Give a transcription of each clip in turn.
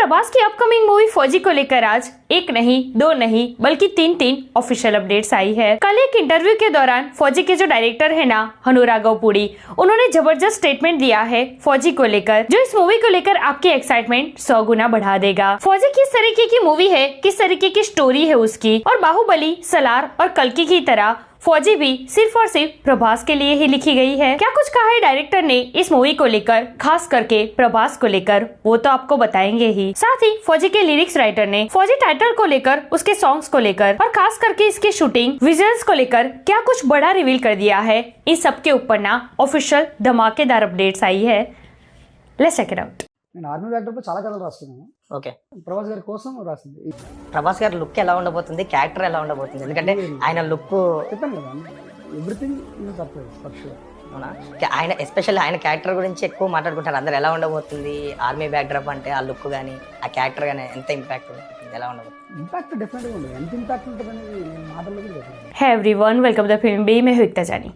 प्रभास की upcoming movie फौजी को लेकर आज एक नहीं, दो नहीं, बल्कि तीन ऑफिशियल अपडेट्स आई है। कल एक इंटरव्यू के दौरान फौजी के जो डायरेक्टर है ना, हनु राघव पुड़ी, उन्होंने जबरदस्त स्टेटमेंट दिया है फौजी को लेकर, जो इस मूवी को लेकर आपकी एक्साइटमेंट 100 गुना बढ़ा देगा। फौजी किस तरीके की मूवी है, किस तरीके की स्टोरी है उसकी, और बाहुबली, सलार और कल्कि की तरह फौजी भी सिर्फ और सिर्फ प्रभास के लिए ही लिखी गई है। क्या कुछ कहा है डायरेक्टर ने इस मूवी को लेकर, खास करके प्रभास को लेकर, वो तो आपको बताएंगे ही। साथ ही फौजी के लिरिक्स राइटर ने फौजी टाइटल को लेकर, उसके सॉन्ग्स को लेकर और खास करके इसकी शूटिंग विजुअल्स को लेकर क्या कुछ बड़ा रिवील कर दिया है। इन सब के ऊपर ना ऑफिशियल धमाकेदार अपडेट्स आई है। Let's check it out. నేను ఆర్మీ బ్యాక్డ్రాప్ చాలా కథలు రాస్తున్నాను. ఓకే, ప్రభాస్ గారి కోసం రాసింది. ప్రభాస్ గారి లుక్ ఎలా ఉండబోతుంది, క్యారెక్టర్ ఎలా ఉండబోతుంది? ఎందుకంటే ఆయన లుక్ చెప్పాను కదా, everything is surprise for sure. అవునా? ఆయన ఎస్పెషల్లీ ఆయన క్యారెక్టర్ గురించి ఎక్కువ మాట్లాడుకుంటారు అందరు. ఎలా ఉండబోతుంది ఆర్మీ బ్యాక్డ్రాప్ అంటే, ఆ లుక్ కానీ ఆ క్యారెక్టర్ కానీ ఎంత ఇంపాక్ట్ ఉంటుంది, ఎలా ఉండబోతుంది? ఇంపాక్ట్ డెఫినెట్గా ఉంది. ఎంత ఇంపాక్ట్ ఉంటుందని నేను మాటల్లో కూడా చెప్పాను. Hey everyone, welcome to the film Bay. मैं हूं एकता जानी।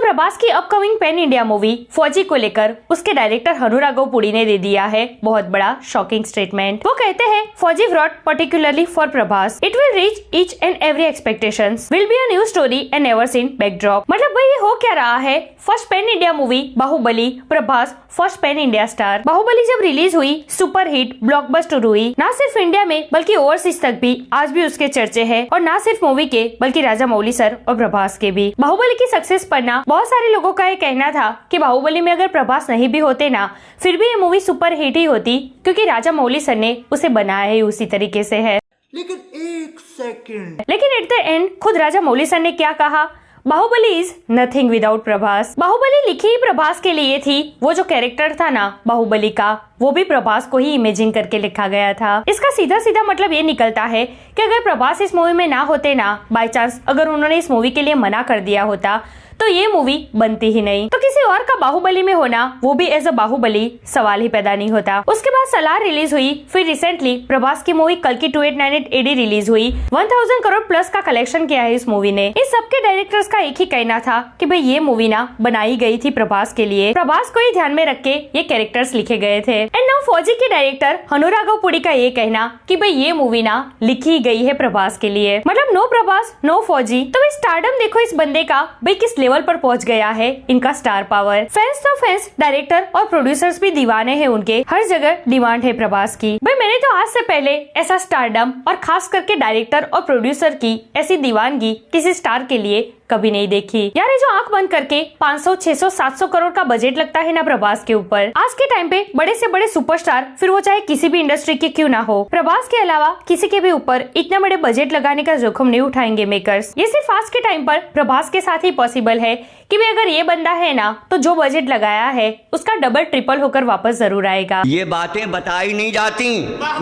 प्रभास की अपकमिंग पैन इंडिया मूवी फौजी को लेकर उसके डायरेक्टर हनु राघव पुड़ी ने दे दिया है बहुत बड़ा शॉकिंग स्टेटमेंट। वो कहते हैं Fauji wrote particularly for Prabhas, it will reach each and every expectations, will be a new story and never seen backdrop. मतलब भाई ये हो क्या रहा है? First pan India movie Baahubali, Prabhas first pan India star. Baahubali जब रिलीज हुई सुपर हिट ब्लॉकबस्टर हुई, ना सिर्फ इंडिया में बल्कि ओवरसीज तक भी आज भी उसके चर्चे है, और ना सिर्फ मूवी के बल्कि राजा मौली सर और प्रभास के भी। बाहुबली की सक्सेस पर बहुत सारे लोगों का ये कहना था कि बाहुबली में अगर प्रभास नहीं भी होते ना, फिर भी ये मूवी सुपर हिट ही होती, क्योंकि राजा मौली सर ने उसे बनाया ही उसी तरीके से है। लेकिन एक सेकंड, लेकिन एट द एंड खुद राजा मौली सर ने क्या कहा? Baahubali is nothing without Prabhas. Baahubali लिखी ही प्रभास के लिए थी। वो जो कैरेक्टर था ना बाहुबली का, वो भी प्रभास को ही इमेजिन करके लिखा गया था। इसका सीधा सीधा मतलब ये निकलता है कि अगर प्रभास इस मूवी में ना होते ना, बाय चांस अगर उन्होंने इस मूवी के लिए मना कर दिया होता, तो ये मूवी बनती ही नहीं। तो किसी और का बाहुबली में होना, वो भी एज अ बाहुबली, सवाल ही पैदा नहीं होता। उसके बाद सलार रिलीज हुई, फिर रिसेंटली प्रभास की मूवी कल्कि 2898 AD रिलीज हुई। 1000 करोड़ प्लस का कलेक्शन किया है इस मूवी ने। इस सबके डायरेक्टर्स का एक ही कहना था कि भाई ये मूवी ना बनाई गई थी प्रभास के लिए, प्रभास को ही ध्यान में रख के ये कैरेक्टर्स लिखे गए थे। एंड नाउ फौजी के डायरेक्टर हनु राघव पुड़ी का ये कहना कि भाई ये मूवी ना लिखी गई है प्रभास के लिए, मतलब नो प्रभास नो फौजी। तो स्टारडम देखो इस बंदे का, भाई किस लेवल पर पहुंच गया है इनका स्टार पावर। फैंस तो फैंस, डायरेक्टर और प्रोड्यूसर्स भी दीवाने हैं उनके। हर जगह डिमांड है प्रभास की। भाई मैंने तो आज से पहले ऐसा स्टारडम और खास करके डायरेक्टर और प्रोड्यूसर की ऐसी दीवानगी किसी स्टार के लिए कभी नहीं देखी। यार ये जो आंख बंद करके 500, 600, 700 करोड़ का बजट लगता है ना प्रभास के ऊपर, आज के टाइम पे बड़े से बड़े सुपरस्टार, फिर वो चाहे किसी भी इंडस्ट्री के क्यों ना हो, प्रभास के अलावा किसी के भी ऊपर इतना बड़े बजट लगाने का जोखिम नहीं उठाएंगे मेकर्स। ये सिर्फ आज के टाइम पर प्रभास के साथ ही पॉसिबल है कि भाई अगर ये बंदा है ना, तो जो बजट लगाया है उसका डबल ट्रिपल होकर वापस जरूर आएगा। ये बातें बताई नहीं जाती,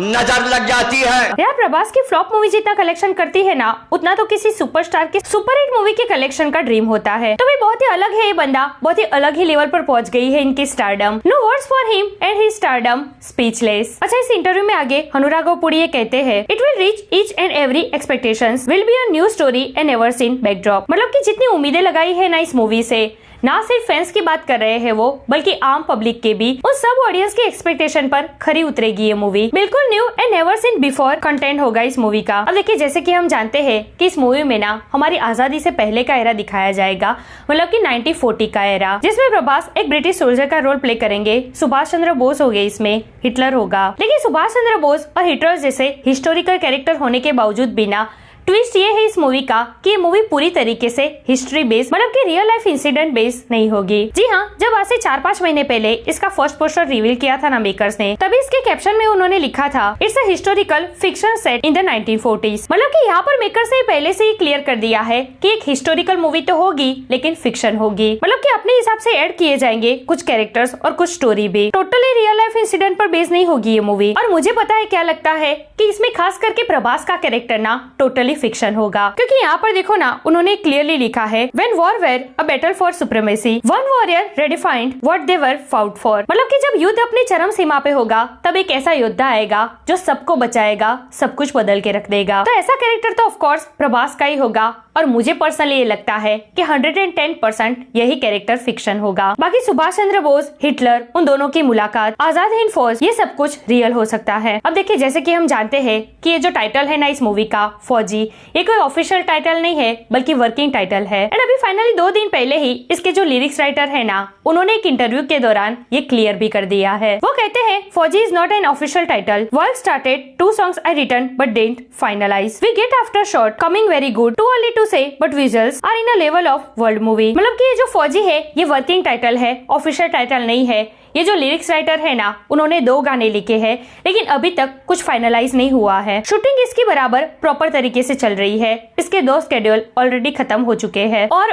नजर लग जाती है। यार प्रभास की फ्लॉप मूवी जितना कलेक्शन करती है ना, उतना तो किसी सुपरस्टार की सुपरहिट मूवी के कलेक्शन का ड्रीम होता है। तो भाई बहुत ही अलग है ये बंदा, बहुत ही अलग ही लेवल पर पहुंच गई है इनकी stardom. No words for him and his stardom, speechless. अच्छा, इस इंटरव्यू में आगे हनु राघव पुड़ी ये कहते हैं, it will reach each and every expectations, will be a new story and never seen backdrop. मतलब कि जितनी उम्मीदें लगाई है ना इस मूवी से, ना सिर्फ फैंस की बात कर रहे हैं वो, बल्कि आम पब्लिक के भी, उस सब ऑडियंस की एक्सपेक्टेशन पर खरी उतरेगी ये मूवी। बिल्कुल new and never seen before content होगा इस मूवी का। अब देखिए, जैसे कि हम जानते हैं कि इस मूवी में ना हमारी आजादी से पहले का एरा दिखाया जाएगा, मतलब कि 1940 का एरा, जिसमें प्रभास एक ब्रिटिश सोल्जर का रोल प्ले करेंगे। सुभाष चंद्र बोस हो गए इसमें, हिटलर होगा। लेकिन सुभाष चंद्र बोस और हिटलर जैसे हिस्टोरिकल कैरेक्टर होने के बावजूद भी ना, ट्विस्ट ये है इस मूवी का कि ये मूवी पूरी तरीके से हिस्ट्री बेस्ड, मतलब कि रियल लाइफ इंसिडेंट बेस्ड नहीं होगी। जी हाँ, जब आज से 4-5 महीने पहले इसका फर्स्ट पोस्टर रिवील किया था ना मेकर्स ने, तभी इसके कैप्शन में उन्होंने लिखा था, it's a historical fiction set in the 1940s। मतलब कि यहाँ पर मेकर्स ने पहले से ही क्लियर कर दिया है कि एक हिस्टोरिकल मूवी तो होगी, लेकिन फिक्शन होगी। मतलब कि अपने हिसाब से ऐड किए जाएंगे कुछ कैरेक्टर्स और कुछ स्टोरी भी। टोटली रियल लाइफ इंसिडेंट पर बेस्ड नहीं होगी ये मूवी। और मुझे पता है क्या लगता है कि इसमें खास करके प्रभास का कैरेक्टर ना टोटली ओनली फिक्शन होगा, क्योंकि यहाँ पर देखो ना, उन्होंने क्लियरली लिखा है when war were a battle for supremacy one warrior redefined what they were fought for. मतलब कि जब युद्ध अपनी चरम सीमा पे होगा तब एक ऐसा योद्धा आएगा जो सबको बचाएगा, सब कुछ बदल के रख देगा। तो ऐसा कैरेक्टर तो ऑफ कोर्स प्रभास का ही होगा, और मुझे पर्सनली ये लगता है कि 110% यही कैरेक्टर फिक्शन होगा। बाकी सुभाष चंद्र बोस, हिटलर, उन दोनों की मुलाकात, आजाद हिंद फौज, ये सब कुछ रियल हो सकता है। अब देखिए, जैसे कि हम जानते हैं कि ये जो टाइटल है ना इस मूवी का, फौजी, ये कोई ऑफिशियल टाइटल नहीं है बल्कि वर्किंग टाइटल है। एंड अभी फाइनली 2 दिन पहले ही इसके जो लिरिक्स राइटर है ना, उन्होंने एक इंटरव्यू के दौरान ये क्लियर भी कर दिया है। वो कहते हैं फौजी is not an official title, work started, 2 songs I written but didn't finalize, we get after shot coming very good, too early to say but visuals are in a level of world movie। मतलब कि ये जो फौजी है ये working title है, official title नहीं है। ये जो लिरिक्स राइटर है ना, उन्होंने 2 गाने लिखे हैं, लेकिन अभी तक कुछ फाइनलाइज नहीं हुआ है। शूटिंग इसकी बराबर प्रॉपर तरीके से चल रही है, इसके 2 शेड्यूल ऑलरेडी खत्म हो चुके हैं। और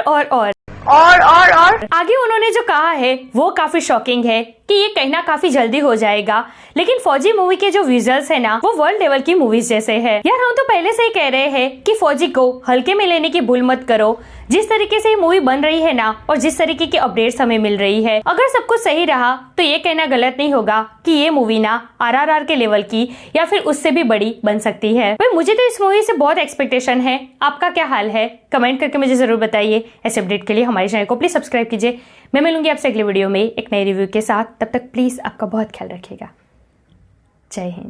आगे उन्होंने जो कहा है वो काफी शॉकिंग है कि ये कहना काफी जल्दी हो जाएगा, लेकिन फौजी मूवी के जो विजुअल्स है ना, वो वर्ल्ड लेवल की मूवीज जैसे है। यार हम तो पहले से ही कह रहे हैं कि फौजी को हल्के में लेने की भूल मत करो। जिस तरीके से ये मूवी बन रही है ना, और जिस तरीके की अपडेट्स हमें मिल रही है, अगर सब कुछ सही रहा तो ये कहना गलत नहीं होगा कि ये मूवी ना RRR के लेवल की या फिर उससे भी बड़ी बन सकती है। भाई मुझे तो इस मूवी से बहुत एक्सपेक्टेशन है। आपका क्या हाल है? कमेंट करके मुझे जरूर बताइए। ऐसे अपडेट के लिए हमारे चैनल को प्लीज सब्सक्राइब कीजिए। मैं मिलूंगी आपसे अगले वीडियो में एक नई रिव्यू के साथ। तब तक प्लीज आपका बहुत ख्याल रखिएगा। जय हिंद।